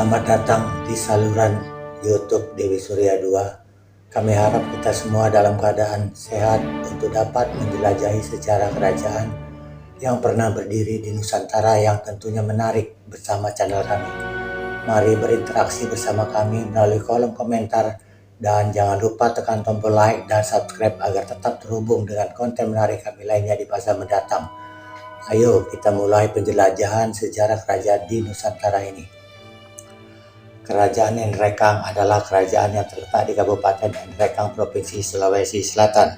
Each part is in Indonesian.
Selamat datang di saluran YouTube Dewi Surya 2. Kami harap kita semua dalam keadaan sehat untuk dapat menjelajahi sejarah kerajaan yang pernah berdiri di Nusantara yang tentunya menarik bersama channel kami. Mari berinteraksi bersama kami melalui kolom komentar dan jangan lupa tekan tombol like dan subscribe agar tetap terhubung dengan konten menarik kami lainnya di masa mendatang. Ayo kita mulai penjelajahan sejarah kerajaan di Nusantara ini. Kerajaan Nrekang adalah kerajaan yang terletak di Kabupaten Nrekang, Provinsi Sulawesi Selatan.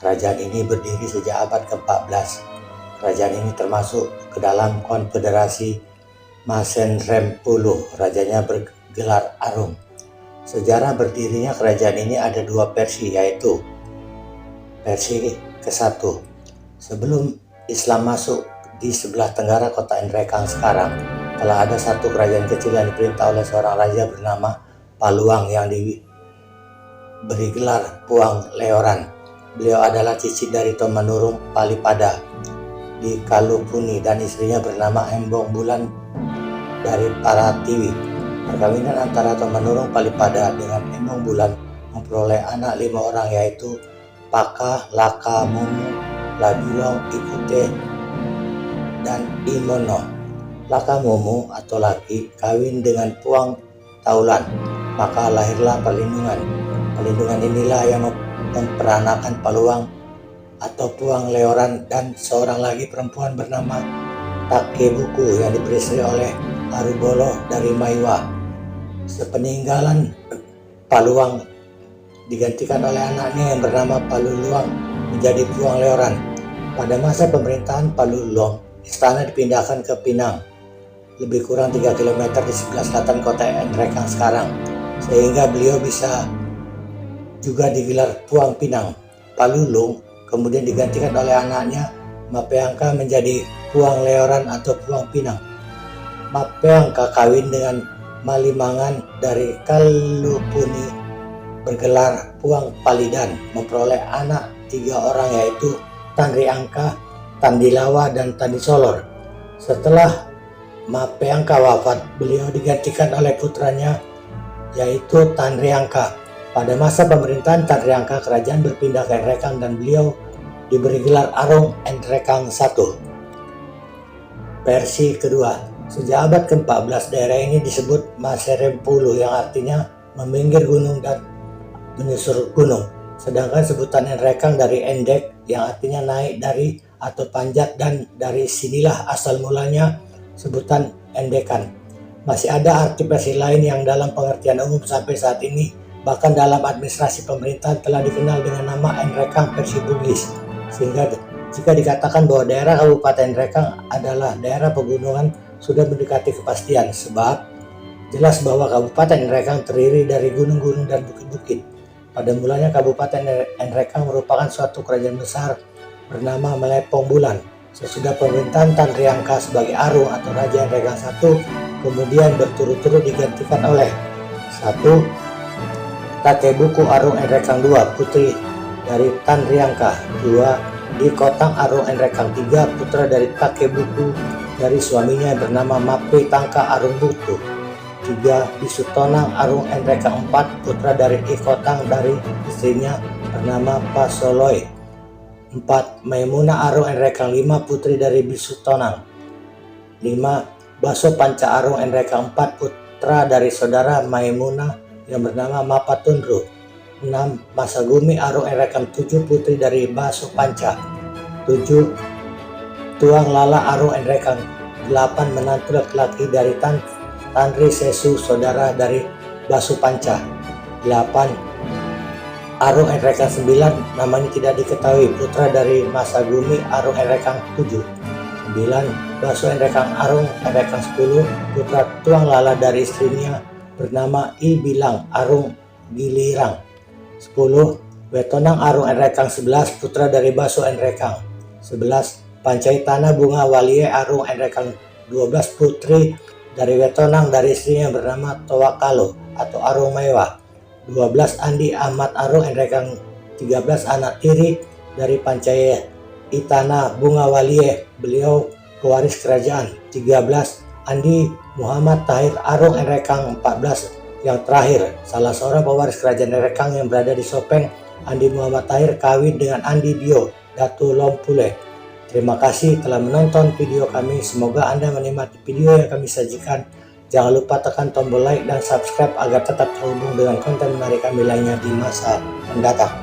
Kerajaan ini berdiri sejak abad ke-14. Kerajaan ini termasuk ke dalam Konfederasi Masenrempuluh. Rajanya bergelar Arum. Sejarah berdirinya kerajaan ini ada dua versi, yaitu versi ke-1. Sebelum Islam masuk di sebelah tenggara kota Nrekang sekarang, telah ada satu kerajaan kecil yang diperintah oleh seorang raja bernama Paluang yang diberi gelar Puang Leoran. Beliau adalah cicit dari Tomanurung Palipada di Kalupuni dan istrinya bernama Embong Bulan dari Paratiwi. Perkawinan antara Tomanurung Palipada dengan Embong Bulan memperoleh anak 5 orang, yaitu Paka, Laka, Mumu, Labilong, Ikute, dan Imono. Laka Mumu atau Laki kawin dengan Puang Taulan, maka lahirlah Perlindungan. Perlindungan inilah yang memperanakan Paluang atau Puang Leoran dan seorang lagi perempuan bernama Takebuku yang diperistri oleh Arubolo dari Maiwa. Sepeninggalan Paluang digantikan oleh anaknya yang bernama Paluluang menjadi Puang Leoran. Pada masa pemerintahan Paluluang, istana dipindahkan ke Pinang, lebih kurang 3 km di sebelah selatan kota Nrekang sekarang, sehingga beliau bisa juga digelar Puang Pinang. Palulung kemudian digantikan oleh anaknya Mapeangka menjadi Puang Leoran atau Puang Pinang. Mapeangka kawin dengan Malimangan dari Kalupuni bergelar Puang Palidan, memperoleh anak 3 orang, yaitu Tanriangka, Tandilawa, dan Tandisolor. Setelah Mapeangka wafat, beliau digantikan oleh putranya, yaitu Tanriangka. Pada masa pemerintahan Tanriangka, kerajaan berpindah ke Nrekang dan beliau diberi gelar Arung Nrekang I. Versi kedua, sejak abad ke-14 daerah ini disebut Maserempuluh yang artinya meminggir gunung dan menyusur gunung. Sedangkan sebutan Nrekang dari Endek yang artinya naik dari atau panjat, dan dari sinilah asal mulanya sebutan Endekan. Masih ada arti versi lain yang dalam pengertian umum sampai saat ini, bahkan dalam administrasi pemerintahan telah dikenal dengan nama Nrekang versi Bugis. Sehingga jika dikatakan bahwa daerah Kabupaten Nrekang adalah daerah pegunungan sudah mendekati kepastian, sebab jelas bahwa Kabupaten Nrekang terdiri dari gunung-gunung dan bukit-bukit. Pada mulanya Kabupaten Nrekang merupakan suatu kerajaan besar bernama Melepong Bulan. Sesudah pemerintahan Tanriangka sebagai Arung atau Raja Nrekang I, kemudian berturut-turut digantikan oleh 1. Takebuku Arung Nrekang II, putri dari Tanriangka. 2. Dikotang Arung Nrekang III, putra dari Takebuku dari suaminya bernama Mape Tangka Arung Butu. 3. Bisutonang Arung Nrekang IV, putra dari Ikotang dari istrinya bernama Pasoloi. 4. Maimuna Arung Nrekang V, putri dari Bisutonang. 5. Baso Panca Arung Nrekang IV, putra dari saudara Maimuna yang bernama Mapatunru. 6. Masagumi Arung Nrekang VII, putri dari Baso Panca. 7. Tuang Lala Arung Nrekang 8, menantu laki-laki dari Tanri Sesu, saudara dari Baso Panca. 8. Arung Nrekang 9, namanya tidak diketahui, putra dari Masagumi Arung Nrekang 7. 9. Baso Nrekang Arung Nrekang 10, putra Tuang Lala dari istrinya bernama I Bilang Arung Gilirang. 10. Wetonang Arung Nrekang 11, putra dari Baso Nrekang. 11. Pancaitana Bunga Walie Arung Nrekang 12, putri dari Wetonang dari istrinya bernama Towakalo atau Arung Mewah. 12. Andi Ahmad Arung Nrekang 13, anak tiri dari Pancaya Itana Bunga Walie, beliau pewaris kerajaan. 13. Andi Muhammad Tahir Arung Erekang 14. Yang terakhir, salah seorang pewaris kerajaan Erekang yang berada di Sopeng, Andi Muhammad Tahir, kawin dengan Andi Bio Datu Lompule. Terima kasih telah menonton video kami. Semoga Anda menikmati video yang kami sajikan. Jangan lupa tekan tombol like dan subscribe agar tetap terhubung dengan konten menarik kami lainnya di masa mendatang.